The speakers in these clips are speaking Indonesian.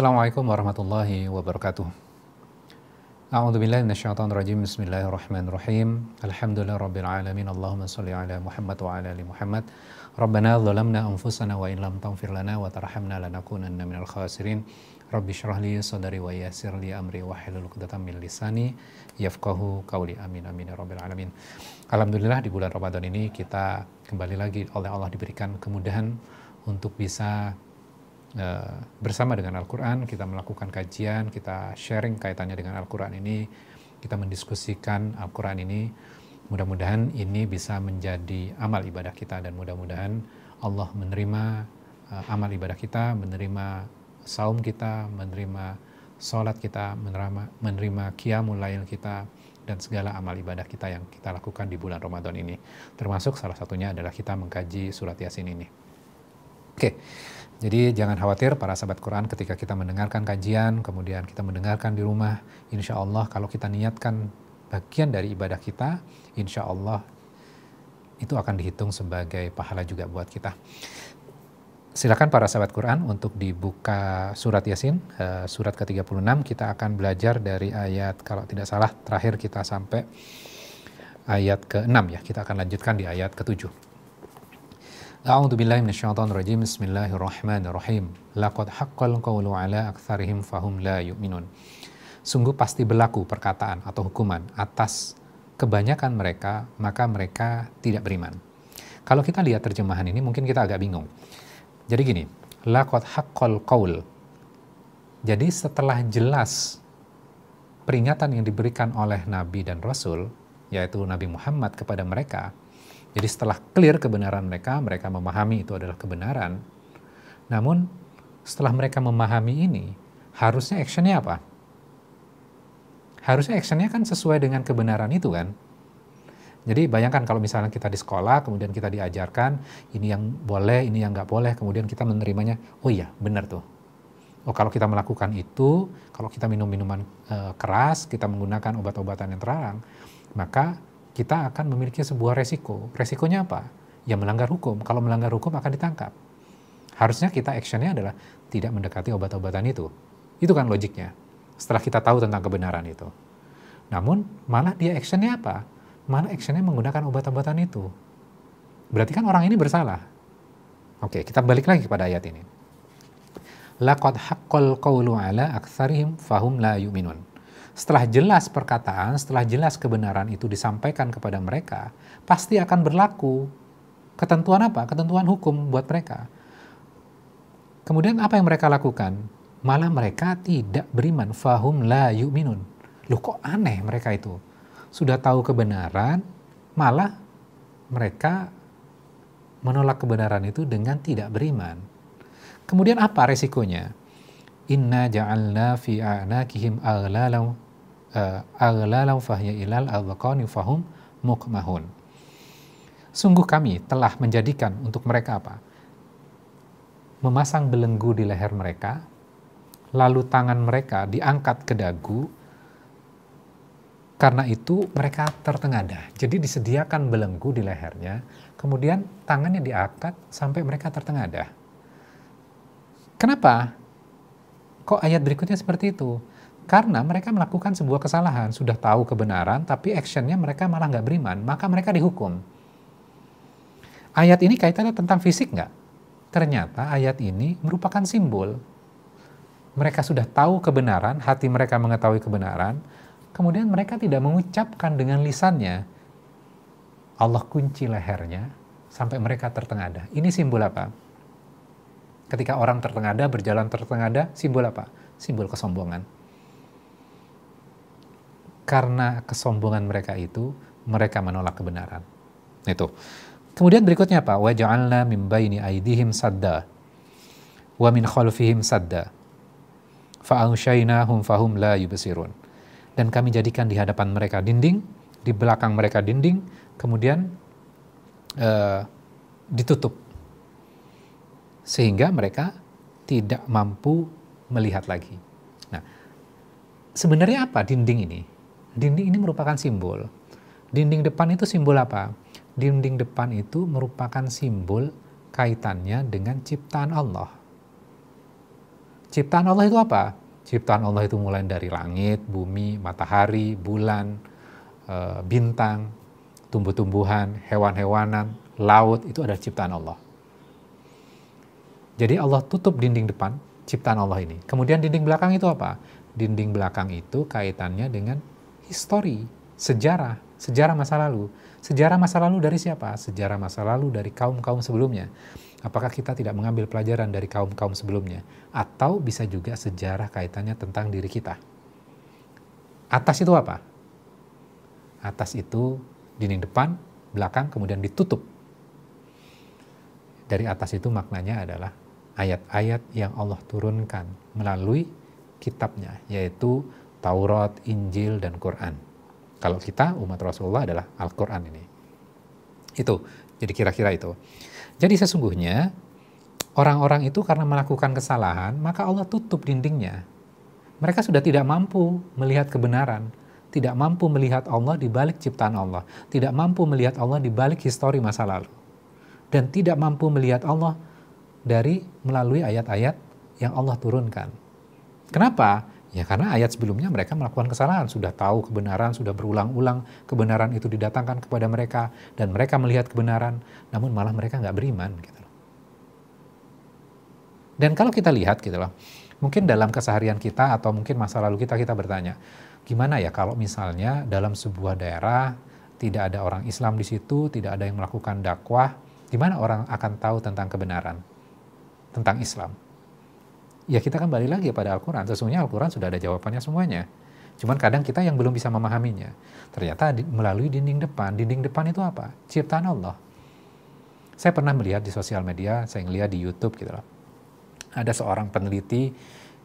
Assalamualaikum warahmatullahi wabarakatuh. A'udzubillahi minasyaitonirrajim. Bismillahirrahmanirrahim. Alhamdulillahirabbil alamin. Allahumma shalli ala Muhammad wa ala ali Muhammad. Rabbana dzalamna anfusana wa in lam taghfir lana wa tarhamna lanakunanna minal khasirin. Rabbi shrah li sadri wa yassir li amri wahlul 'uqdatam min lisani yafqahu qawli. Amin amin ya rabbil alamin. Alhamdulillah di bulan Ramadan ini kita kembali lagi oleh Allah diberikan kemudahan untuk bisa bersama dengan Al-Quran, kita melakukan kajian, kita sharing kaitannya dengan Al-Quran ini, kita mendiskusikan Al-Quran ini. Mudah-mudahan ini bisa menjadi amal ibadah kita dan mudah-mudahan Allah menerima amal ibadah kita, menerima saum kita, menerima sholat kita, menerima qiyamul lail kita, dan segala amal ibadah kita yang kita lakukan di bulan Ramadan ini. Termasuk salah satunya adalah kita mengkaji surat Yasin ini. Oke. Jadi jangan khawatir para sahabat Quran ketika kita mendengarkan kajian, kemudian kita mendengarkan di rumah, insya Allah kalau kita niatkan bagian dari ibadah kita, insya Allah itu akan dihitung sebagai pahala juga buat kita. Silakan para sahabat Quran untuk dibuka surat Yasin, surat ke-36, kita akan belajar dari ayat, kalau tidak salah terakhir kita sampai ayat ke-6 ya, kita akan lanjutkan di ayat ke-7. A'udzubillahi minasyaitonirrajim. Bismillahirrahmanirrahim. Laqad haqqal qawlu ala aktsarihim fahum la yu'minun. Sungguh pasti berlaku perkataan atau hukuman atas kebanyakan mereka, maka mereka tidak beriman. Kalau kita lihat terjemahan ini mungkin kita agak bingung. Jadi gini, laqad haqqal qaul. Jadi setelah jelas peringatan yang diberikan oleh Nabi dan Rasul, yaitu Nabi Muhammad kepada mereka, jadi setelah clear kebenaran mereka, mereka memahami itu adalah kebenaran. Namun setelah mereka memahami ini, harusnya actionnya apa? Harusnya actionnya kan sesuai dengan kebenaran itu kan? Jadi bayangkan kalau misalnya kita di sekolah, kemudian kita diajarkan ini yang boleh, ini yang nggak boleh, kemudian kita menerimanya, oh iya benar tuh. Oh kalau kita melakukan itu, kalau kita minum minuman keras, kita menggunakan obat-obatan yang terlarang, maka kita akan memiliki sebuah resiko. Resikonya apa? Ya melanggar hukum. Kalau melanggar hukum akan ditangkap. Harusnya kita actionnya adalah tidak mendekati obat-obatan itu. Itu kan logiknya. Setelah kita tahu tentang kebenaran itu. Namun malah dia actionnya apa? Malah actionnya menggunakan obat-obatan itu. Berarti kan orang ini bersalah. Oke, kita balik lagi kepada ayat ini. Laqad haqqal qawlu ala aktsarihim fahum la yu'minun. Setelah jelas perkataan, setelah jelas kebenaran itu disampaikan kepada mereka, pasti akan berlaku ketentuan apa? Ketentuan hukum buat mereka. Kemudian apa yang mereka lakukan? Malah mereka tidak beriman. Fahum la yu'minun. Loh kok aneh mereka itu? Sudah tahu kebenaran, malah mereka menolak kebenaran itu dengan tidak beriman. Kemudian apa resikonya? Inna ja'alna fi a'naqihim aghlalan fahya ilal adqani fahum muqmahun. Sungguh kami telah menjadikan untuk mereka apa? Memasang belenggu di leher mereka, lalu tangan mereka diangkat ke dagu, karena itu mereka tertengadah. Jadi disediakan belenggu di lehernya, kemudian tangannya diangkat sampai mereka tertengadah. Kenapa? Kok ayat berikutnya seperti itu? Karena mereka melakukan sebuah kesalahan, sudah tahu kebenaran, tapi actionnya mereka malah nggak beriman, maka mereka dihukum. Ayat ini kaitannya tentang fisik nggak? Ternyata ayat ini merupakan simbol. Mereka sudah tahu kebenaran, hati mereka mengetahui kebenaran, kemudian mereka tidak mengucapkan dengan lisannya. Allah kunci lehernya sampai mereka tertengadah. Ini simbol apa? Ketika orang tertengadah, berjalan tertengadah, simbol apa? Simbol kesombongan. Karena kesombongan mereka itu, mereka menolak kebenaran. Itu. Kemudian berikutnya apa? Wa ja'alna min baini aydihim sadda wa min khalfihim sadda fa anshaynahum fahum la yubsirun. Dan kami jadikan di hadapan mereka dinding, di belakang mereka dinding, kemudian ditutup. Sehingga mereka tidak mampu melihat lagi. Nah, sebenarnya apa dinding ini? Dinding ini merupakan simbol. Dinding depan itu simbol apa? Dinding depan itu merupakan simbol kaitannya dengan ciptaan Allah. Ciptaan Allah itu apa? Ciptaan Allah itu mulai dari langit, bumi, matahari, bulan, bintang, tumbuh-tumbuhan, hewan-hewanan, laut, itu adalah ciptaan Allah. Jadi Allah tutup dinding depan, ciptaan Allah ini. Kemudian dinding belakang itu apa? Dinding belakang itu kaitannya dengan histori, sejarah masa lalu. Sejarah masa lalu dari siapa? Sejarah masa lalu dari kaum-kaum sebelumnya. Apakah kita tidak mengambil pelajaran dari kaum-kaum sebelumnya? Atau bisa juga sejarah kaitannya tentang diri kita. Atas itu apa? Atas itu dinding depan, belakang, kemudian ditutup. Dari atas itu maknanya adalah ayat-ayat yang Allah turunkan melalui kitabnya, yaitu Taurat, Injil, dan Quran. Kalau kita, umat Rasulullah, adalah Al-Quran ini. Itu, jadi kira-kira itu. Jadi sesungguhnya, orang-orang itu karena melakukan kesalahan, maka Allah tutup dindingnya. Mereka sudah tidak mampu melihat kebenaran, tidak mampu melihat Allah di balik ciptaan Allah, tidak mampu melihat Allah di balik histori masa lalu, dan tidak mampu melihat Allah melalui ayat-ayat yang Allah turunkan. Kenapa? Ya karena ayat sebelumnya mereka melakukan kesalahan, sudah tahu kebenaran, sudah berulang-ulang kebenaran itu didatangkan kepada mereka, dan mereka melihat kebenaran, namun malah mereka nggak beriman. Gitu loh. Dan kalau kita lihat gitu loh, mungkin dalam keseharian kita atau mungkin masa lalu kita bertanya, gimana ya kalau misalnya dalam sebuah daerah tidak ada orang Islam di situ, tidak ada yang melakukan dakwah, gimana orang akan tahu tentang kebenaran, tentang Islam? Ya kita kembali lagi pada Al-Quran. Sesungguhnya Al-Quran sudah ada jawabannya semuanya. Cuman kadang kita yang belum bisa memahaminya. Ternyata melalui dinding depan. Dinding depan itu apa? Ciptaan Allah. Saya pernah melihat di sosial media, saya ngelihat di YouTube gitu loh. Ada seorang peneliti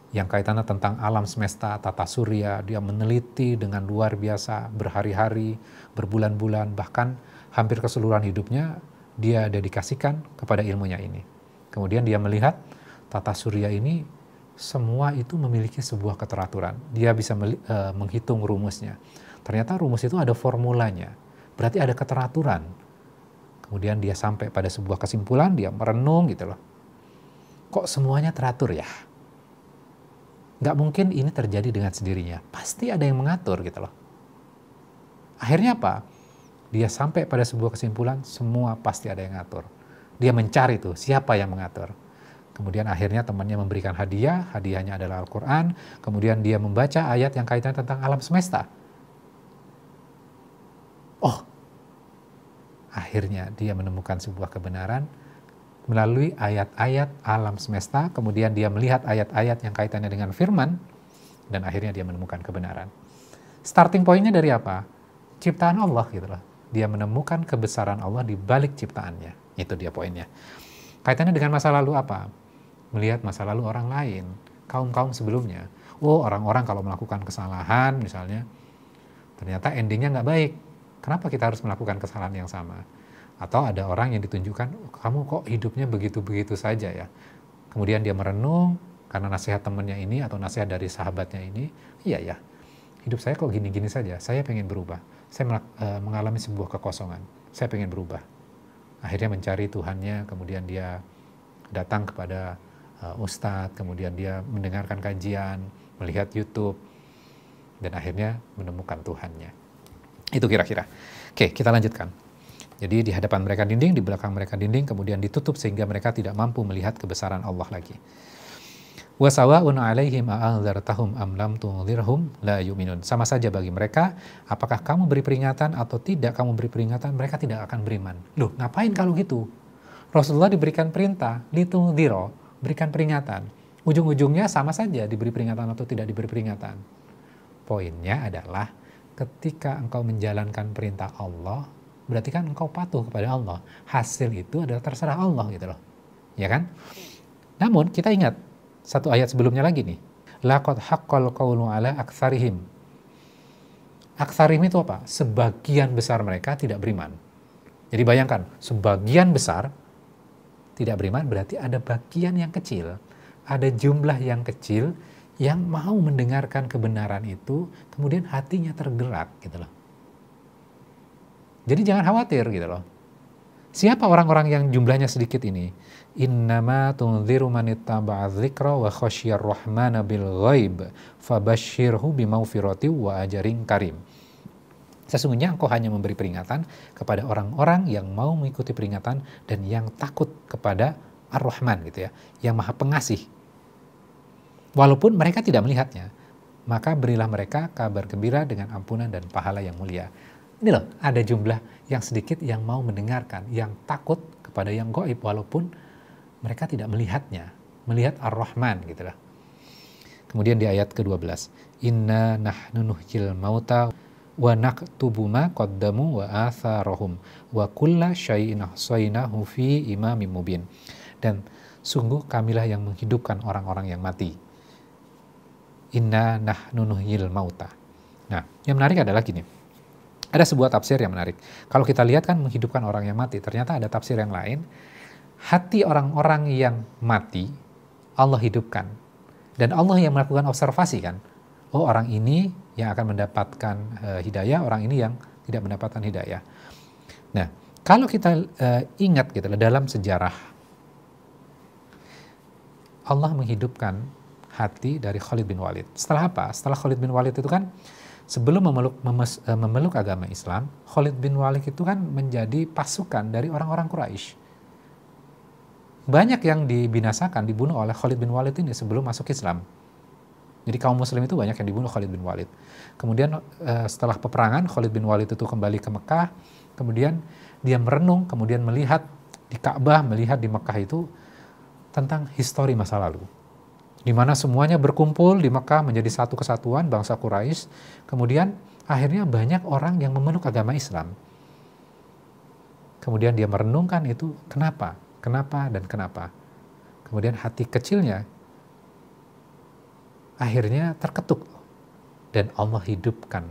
yang kaitannya tentang alam semesta, tata surya. Dia meneliti dengan luar biasa, berhari-hari, berbulan-bulan, bahkan hampir keseluruhan hidupnya dia dedikasikan kepada ilmunya ini. Kemudian dia melihat tata surya ini semua itu memiliki sebuah keteraturan. Dia bisa menghitung rumusnya. Ternyata rumus itu ada formulanya. Berarti ada keteraturan. Kemudian dia sampai pada sebuah kesimpulan, dia merenung gitu loh. Kok semuanya teratur ya? Nggak mungkin ini terjadi dengan sendirinya. Pasti ada yang mengatur gitu loh. Akhirnya apa? Dia sampai pada sebuah kesimpulan, semua pasti ada yang ngatur. Dia mencari tuh, siapa yang mengatur. Kemudian akhirnya temannya memberikan hadiah, hadiahnya adalah Al-Quran. Kemudian dia membaca ayat yang kaitannya tentang alam semesta. Oh, akhirnya dia menemukan sebuah kebenaran melalui ayat-ayat alam semesta. Kemudian dia melihat ayat-ayat yang kaitannya dengan firman, dan akhirnya dia menemukan kebenaran. Starting pointnya dari apa? Ciptaan Allah gitu loh. Dia menemukan kebesaran Allah di balik ciptaannya. Itu dia poinnya. Kaitannya dengan masa lalu apa? Melihat masa lalu orang lain, kaum-kaum sebelumnya. Oh, orang-orang kalau melakukan kesalahan misalnya, ternyata endingnya nggak baik. Kenapa kita harus melakukan kesalahan yang sama? Atau ada orang yang ditunjukkan, kamu kok hidupnya begitu-begitu saja ya. Kemudian dia merenung, karena nasihat temannya ini atau nasihat dari sahabatnya ini, iya ya, hidup saya kok gini-gini saja, saya pengen berubah. Saya mengalami sebuah kekosongan, saya pengen berubah. Akhirnya mencari Tuhannya, kemudian dia datang kepada ustadz, kemudian dia mendengarkan kajian, melihat YouTube, dan akhirnya menemukan Tuhannya. Itu kira-kira. Oke, kita lanjutkan. Jadi di hadapan mereka dinding, di belakang mereka dinding, kemudian ditutup sehingga mereka tidak mampu melihat kebesaran Allah lagi. Wa sawa'un 'alaihim a'anzartahum am lam tunzirhum la yu'minun. Sama saja bagi mereka, apakah kamu beri peringatan atau tidak kamu beri peringatan, mereka tidak akan beriman. Loh, ngapain kalau gitu? Rasulullah diberikan perintah, litunziro, berikan peringatan. Ujung-ujungnya sama saja diberi peringatan atau tidak diberi peringatan. Poinnya adalah ketika engkau menjalankan perintah Allah, berarti kan engkau patuh kepada Allah. Hasil itu adalah terserah Allah gitu loh. Ya kan? Namun kita ingat satu ayat sebelumnya lagi nih. Laqad haqqal qawlu ala aktsarihim. Aktsarihim itu apa? Sebagian besar mereka tidak beriman. Jadi bayangkan, sebagian besar tidak beriman berarti ada bagian yang kecil, ada jumlah yang kecil yang mau mendengarkan kebenaran itu, kemudian hatinya tergerak gitu loh. Jadi jangan khawatir gitu loh. Siapa orang-orang yang jumlahnya sedikit ini? Innama tunziru man ittaba'a dzikra wa khasyiyar rahmana bil ghaib fabashshirhu bimaghfirati wa ajrin karim. Sesungguhnya engkau hanya memberi peringatan kepada orang-orang yang mau mengikuti peringatan dan yang takut kepada Ar-Rahman gitu ya, yang Maha Pengasih. Walaupun mereka tidak melihatnya, maka berilah mereka kabar gembira dengan ampunan dan pahala yang mulia. Ini loh, ada jumlah yang sedikit yang mau mendengarkan, yang takut kepada yang gaib walaupun mereka tidak melihatnya, melihat Ar-Rahman gitu lah. Kemudian di ayat ke-12, Inna nahnu nuhyil mauta wa naktubu ma qaddamu wa atharahum wa kulla syai'in ahsaynahu fi imamin mubin. Dan sungguh kamilah yang menghidupkan orang-orang yang mati. Inna nahnu nuhyil mauta. Nah, yang menarik adalah gini. Ada sebuah tafsir yang menarik. Kalau kita lihat kan menghidupkan orang yang mati, ternyata ada tafsir yang lain. Hati orang-orang yang mati, Allah hidupkan. Dan Allah yang melakukan observasi kan. Oh, orang ini yang akan mendapatkan hidayah, orang ini yang tidak mendapatkan hidayah. Nah, kalau kita ingat gitu dalam sejarah, Allah menghidupkan hati dari Khalid bin Walid. Setelah apa? Setelah Khalid bin Walid itu kan, sebelum memeluk agama Islam, Khalid bin Walid itu kan menjadi pasukan dari orang-orang Quraisy. Banyak yang dibinasakan, dibunuh oleh Khalid bin Walid ini sebelum masuk Islam. Jadi kaum muslim itu banyak yang dibunuh Khalid bin Walid. Kemudian setelah peperangan, Khalid bin Walid itu kembali ke Mekah. Kemudian dia merenung, kemudian melihat di Ka'bah, melihat di Mekah itu tentang histori masa lalu. Di mana semuanya berkumpul di Mekah menjadi satu kesatuan bangsa Quraisy. Kemudian akhirnya banyak orang yang memeluk agama Islam. Kemudian dia merenungkan itu kenapa, dan kenapa. Kemudian hati kecilnya akhirnya terketuk dan Allah hidupkan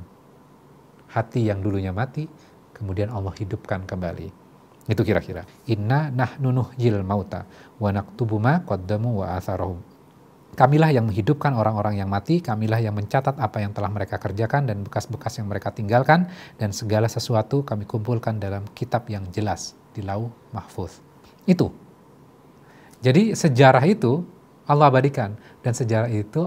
hati yang dulunya mati, kemudian Allah hidupkan kembali. Itu kira-kira. Inna nahnu nuhyil mauta wa naktubu ma qaddamu wa atharahum. Kamilah yang menghidupkan orang-orang yang mati, kamilah yang mencatat apa yang telah mereka kerjakan dan bekas-bekas yang mereka tinggalkan, dan segala sesuatu kami kumpulkan dalam kitab yang jelas di Lauh Mahfuz. Itu. Jadi sejarah itu Allah abadikan, dan sejarah itu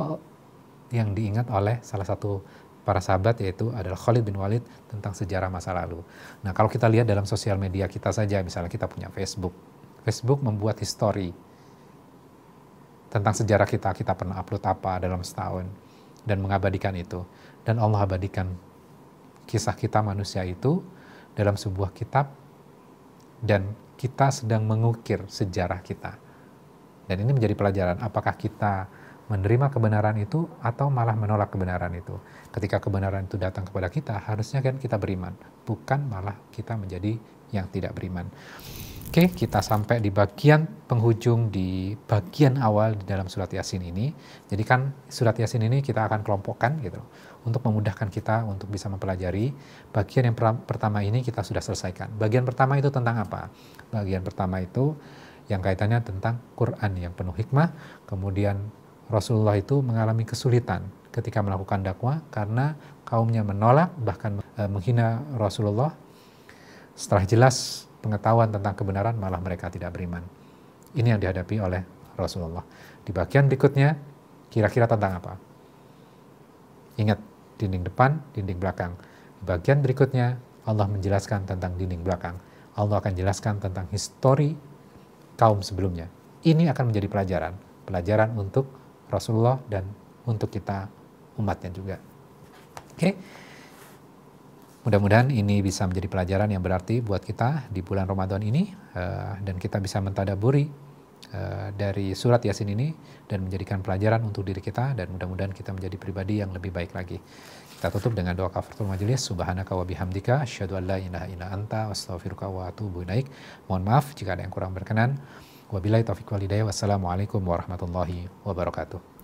yang diingat oleh salah satu para sahabat yaitu adalah Khalid bin Walid tentang sejarah masa lalu. Nah, kalau kita lihat dalam sosial media kita saja, misalnya kita punya Facebook. Facebook membuat histori tentang sejarah kita pernah upload apa dalam setahun, dan mengabadikan itu. Dan Allah abadikan kisah kita manusia itu dalam sebuah kitab, dan kita sedang mengukir sejarah kita. Dan ini menjadi pelajaran, apakah kita menerima kebenaran itu atau malah menolak kebenaran itu. Ketika kebenaran itu datang kepada kita, harusnya kan kita beriman, bukan malah kita menjadi yang tidak beriman. Oke, kita sampai di bagian penghujung di bagian awal di dalam surat Yasin ini. Jadi kan surat Yasin ini kita akan kelompokkan gitu untuk memudahkan kita untuk bisa mempelajari. Bagian yang pertama ini kita sudah selesaikan. Bagian pertama itu tentang apa? Bagian pertama itu yang kaitannya tentang Quran yang penuh hikmah. Kemudian Rasulullah itu mengalami kesulitan ketika melakukan dakwah karena kaumnya menolak bahkan menghina Rasulullah. Setelah jelas pengetahuan tentang kebenaran, malah mereka tidak beriman. Ini yang dihadapi oleh Rasulullah. Di bagian berikutnya, kira-kira tentang apa? Ingat, dinding depan, dinding belakang. Di bagian berikutnya, Allah menjelaskan tentang dinding belakang. Allah akan jelaskan tentang histori kaum sebelumnya. Ini akan menjadi pelajaran. Pelajaran untuk Rasulullah dan untuk kita umatnya juga. Oke. Mudah-mudahan ini bisa menjadi pelajaran yang berarti buat kita di bulan Ramadan ini, dan kita bisa mentadaburi dari surat Yasin ini dan menjadikan pelajaran untuk diri kita, dan mudah-mudahan kita menjadi pribadi yang lebih baik lagi. Kita tutup dengan doa kafaratul majelis. Subhanaka wa bihamdika asyhadu an la ilaha illa anta astaghfiruka wa atubu ilaik. Mohon maaf jika ada yang kurang berkenan. Wabillahi taufiq wal hidayah. Wassalamualaikum warahmatullahi wabarakatuh.